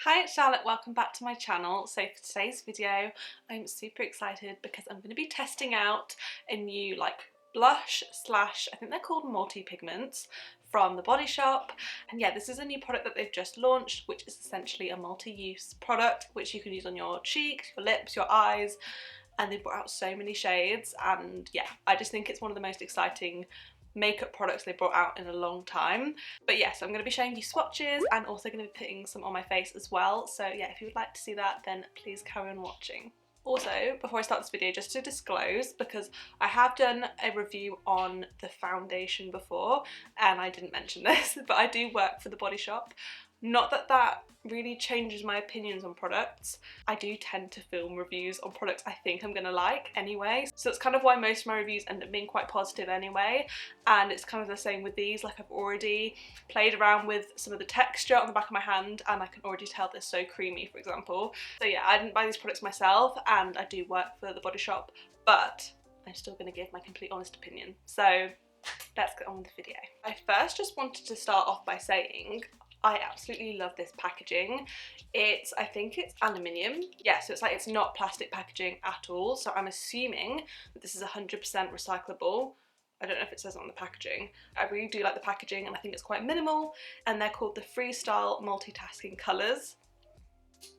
Hi, it's Charlotte, welcome back to my channel. So for today's video, I'm super excited because I'm going to be testing out a new blush slash, I think they're called multi-pigments from the Bodyshop. And yeah, this is a new product that they've just launched, which is essentially a multi-use product, which you can use on your cheeks, your lips, your eyes, and they've brought out so many shades. And yeah, I just think it's one of the most exciting makeup products they brought out in a long time. But yes, I'm going to be showing you swatches and also going to be putting some on my face as well. So yeah, if you would like to see that, then please carry on watching. Also, before I start this video, just to disclose, because I have done a review on the foundation before and I didn't mention this, but I do work for the Bodyshop. Not that that really changes my opinions on products. I do tend to film reviews on products I think I'm gonna like anyway, so it's kind of why most of my reviews end up being quite positive anyway. And it's kind of the same with these. Like, I've already played around with some of the texture on the back of my hand and I can already tell they're so creamy, for example. So yeah, I didn't buy these products myself and I do work for the Bodyshop, but I'm still gonna give my complete honest opinion. So let's get on with the video. I first just wanted to start off by saying I absolutely love this packaging. I think it's aluminium. Yeah, so it's not plastic packaging at all. So I'm assuming that this is 100% recyclable. I don't know if it says it on the packaging. I really do like the packaging and I think it's quite minimal. And they're called the Freestyle Multitasking colours,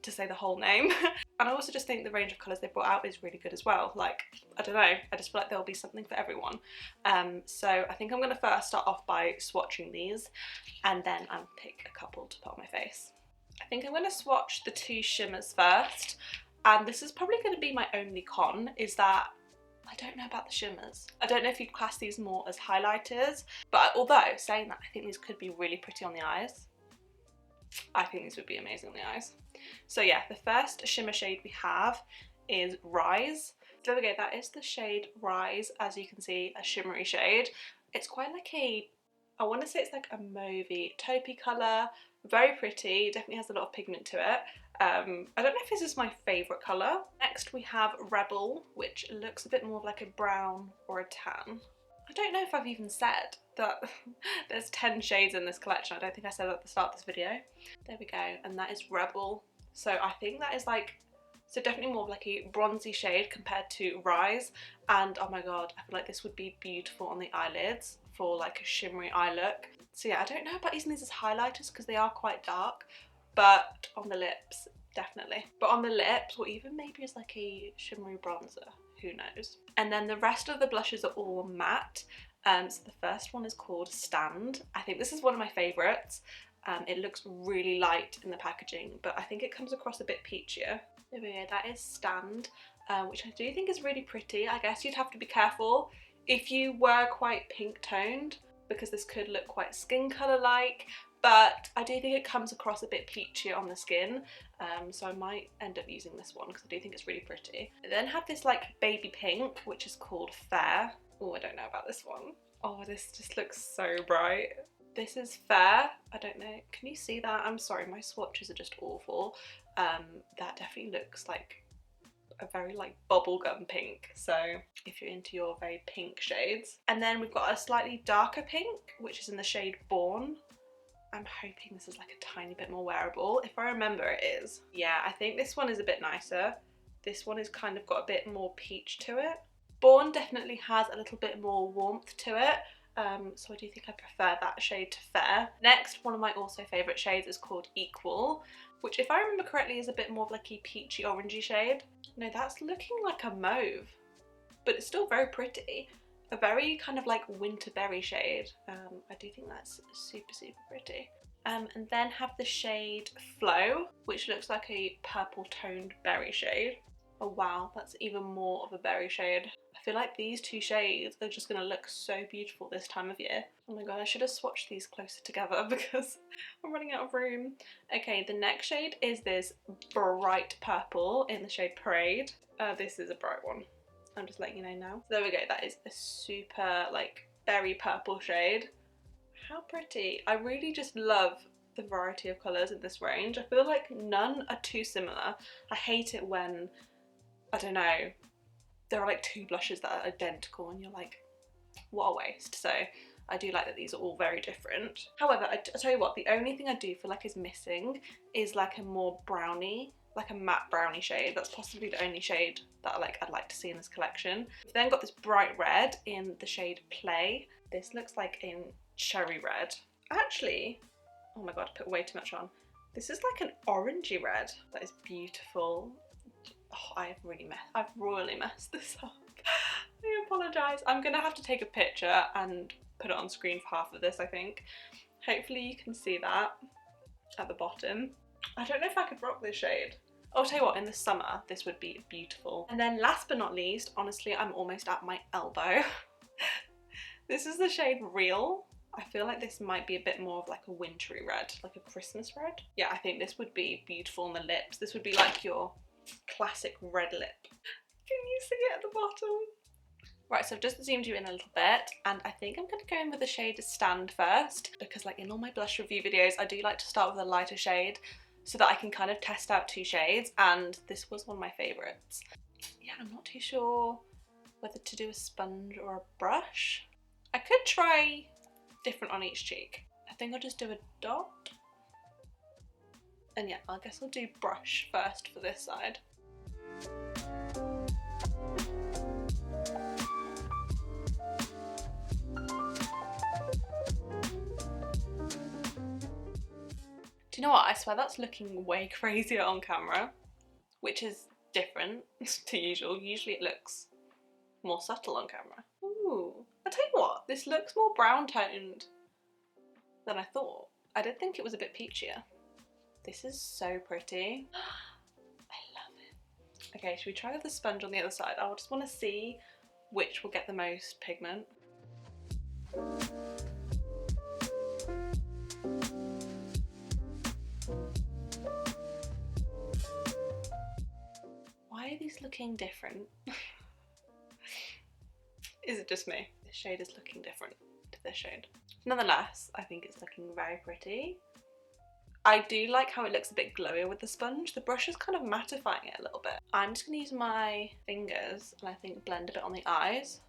to say the whole name. And I also just think the range of colours they brought out is really good as well. Like, I don't know, I just feel like there'll be something for everyone. So I think I'm going to first start off by swatching these and then I'll pick a couple to put on my face. I think I'm going to swatch the two shimmers first, and this is probably going to be my only con, is that I don't know about the shimmers. I don't know if you'd class these more as highlighters, but although saying that, I think these could be really pretty on the eyes. I think these would be amazing on the eyes. So yeah, the first shimmer shade we have is Rise. There we go, that is the shade Rise. As you can see, a shimmery shade. It's quite like I want to say it's like a mauvey taupey colour. Very pretty, definitely has a lot of pigment to it. I don't know if this is my favourite colour. Next we have Rebel, which looks a bit more like a brown or a tan. I don't know if I've even said that there's 10 shades in this collection. I don't think I said that at the start of this video. There we go, and that is Rebel. So I think that is so definitely more of like a bronzy shade compared to Rise. And oh my god, I feel like this would be beautiful on the eyelids for like a shimmery eye look. So yeah, I don't know about using these as highlighters because they are quite dark, but on the lips, definitely. But on the lips, or even maybe as like a shimmery bronzer, who knows. And then the rest of the blushes are all matte. So the first one is called Stand. I think this is one of my favourites. It looks really light in the packaging, but I think it comes across a bit peachier. There we go, that is Stand, which I do think is really pretty. I guess you'd have to be careful if you were quite pink toned, because this could look quite skin colour like, but I do think it comes across a bit peachier on the skin, so I might end up using this one because I do think it's really pretty. I then have this like baby pink, which is called Fair. Oh, I don't know about this one. Oh, this just looks so bright. This is Fair. I don't know, can you see that? I'm sorry, my swatches are just awful. That definitely looks like a very like bubblegum pink, so if you're into your very pink shades. And then we've got a slightly darker pink, which is in the shade Born. I'm hoping this is like a tiny bit more wearable. If I remember, it is. Yeah, I think this one is a bit nicer. This one has kind of got a bit more peach to it. Born definitely has a little bit more warmth to it, so I do think I prefer that shade to Fair. Next, one of my also favourite shades is called Equal, which if I remember correctly is a bit more of like a peachy orangey shade. No, that's looking like a mauve, but it's still very pretty. A very kind of like winter berry shade. I do think that's super pretty. And then have the shade Flow, which looks like a purple toned berry shade. Oh wow, that's even more of a berry shade. I feel like these two shades are just going to look so beautiful this time of year. Oh my god, I should have swatched these closer together because I'm running out of room. Okay, the next shade is this bright purple in the shade Parade. This is a bright one. I'm just letting you know now. So there we go, that is a super like berry purple shade. How pretty. I really just love the variety of colours in this range. I feel like none are too similar. I hate it when, I don't know, there are like two blushes that are identical and you're like, what a waste. So I do like that these are all very different. However, I tell you what, the only thing I do feel like is missing is like a more brownie, like a matte brownie shade. That's possibly the only shade that I'd like to see in this collection. We've then got this bright red in the shade Play. This looks like in cherry red. Actually, oh my god, I put way too much on. This is like an orangey red. That is beautiful. Oh, I've royally messed this up. I apologise. I'm gonna have to take a picture and put it on screen for half of this, I think. Hopefully you can see that at the bottom. I don't know if I could rock this shade. I'll tell you what, in the summer, this would be beautiful. And then last but not least, honestly, I'm almost at my elbow. This is the shade Real. I feel like this might be a bit more of like a wintry red, like a Christmas red. Yeah, I think this would be beautiful on the lips. This would be like your classic red lip. Can you see it at the bottom? Right, so I've just zoomed you in a little bit, and I think I'm going to go in with the shade Stand first, because like in all my blush review videos, I do like to start with a lighter shade so that I can kind of test out two shades, and this was one of my favourites. Yeah, I'm not too sure whether to do a sponge or a brush. I could try different on each cheek. I think I'll just do a dot. And yeah, I guess I'll do brush first for this side. Do you know what? I swear that's looking way crazier on camera, which is different to usual. Usually it looks more subtle on camera. Ooh, I'll tell you what, this looks more brown toned than I thought. I did think it was a bit peachier. This is so pretty. I love it. Okay, should we try with the sponge on the other side? I just want to see which will get the most pigment. Why are these looking different? Is it just me? This shade is looking different to this shade. Nonetheless, I think it's looking very pretty. I do like how it looks a bit glowier with the sponge. The brush is kind of mattifying it a little bit. I'm just going to use my fingers and I think blend a bit on the eyes.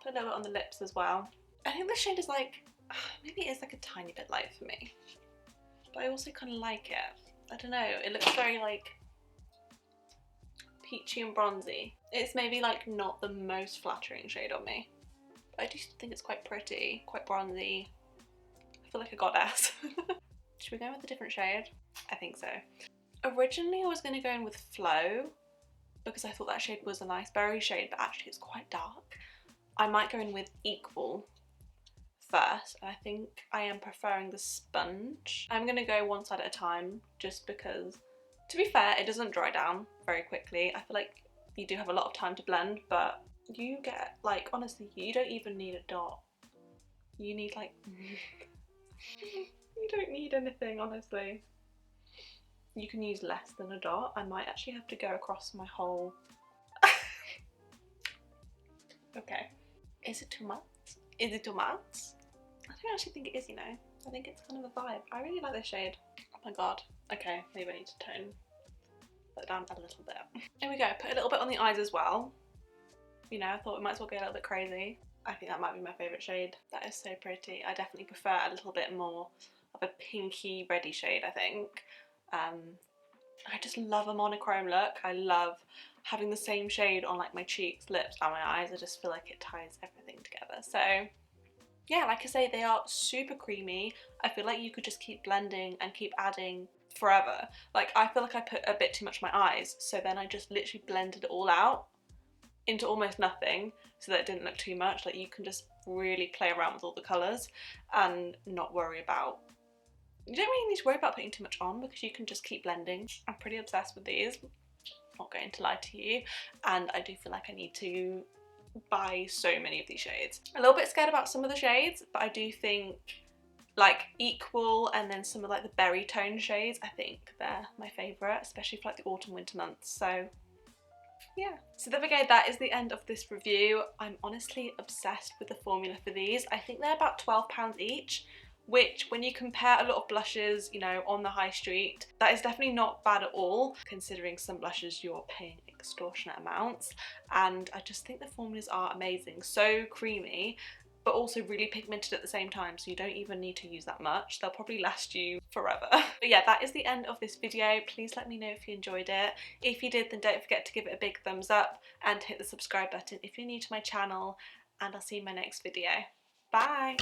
Put a little bit on the lips as well. I think this shade is like, maybe it is like a tiny bit light for me, but I also kind of like it. I don't know, it looks very like peachy and bronzy. It's maybe like not the most flattering shade on me, but I do think it's quite pretty, quite bronzy. I feel like a goddess. Should we go with a different shade? I think so. Originally I was going to go in with Flow because I thought that shade was a nice berry shade, but actually it's quite dark. I might go in with Equal first, and I think I am preferring the sponge. I'm going to go one side at a time just because, to be fair, it doesn't dry down very quickly. I feel like you do have a lot of time to blend, but you get, like, honestly, you don't even need a dot. You need like, you don't need anything, honestly. You can use less than a dot. I might actually have to go across my whole... Okay. Is it too much? Is it too much? I don't actually think it is, you know. I think it's kind of a vibe. I really like this shade. Oh my god. Okay, maybe I need to tone that down a little bit. Here we go. Put a little bit on the eyes as well. You know, I thought we might as well go a little bit crazy. I think that might be my favourite shade. That is so pretty. I definitely prefer a little bit more of a pinky reddy shade, I think. I just love a monochrome look. I love having the same shade on like my cheeks, lips and my eyes. I just feel like it ties everything together. So yeah, like I say, they are super creamy. I feel like you could just keep blending and keep adding forever. Like I feel like I put a bit too much in my eyes, so then I just literally blended it all out into almost nothing so that it didn't look too much. Like you can just really play around with all the colours and not worry about, you don't really need to worry about putting too much on because you can just keep blending. I'm pretty obsessed with these, not going to lie to you, and I do feel like I need to buy so many of these shades. A little bit scared about some of the shades, but I do think like Equal and then some of like the berry tone shades, I think they're my favourite, especially for like the autumn winter months. So yeah, so there we go, that is the end of this review. I'm honestly obsessed with the formula for these. I think they're about £12 each, which when you compare a lot of blushes, you know, on the high street, that is definitely not bad at all, considering some blushes you're paying extortionate amounts. And I just think the formulas are amazing, so creamy, but also really pigmented at the same time, so you don't even need to use that much. They'll probably last you forever. But yeah, that is the end of this video. Please let me know if you enjoyed it. If you did, then don't forget to give it a big thumbs up and hit the subscribe button if you're new to my channel, and I'll see you in my next video. Bye!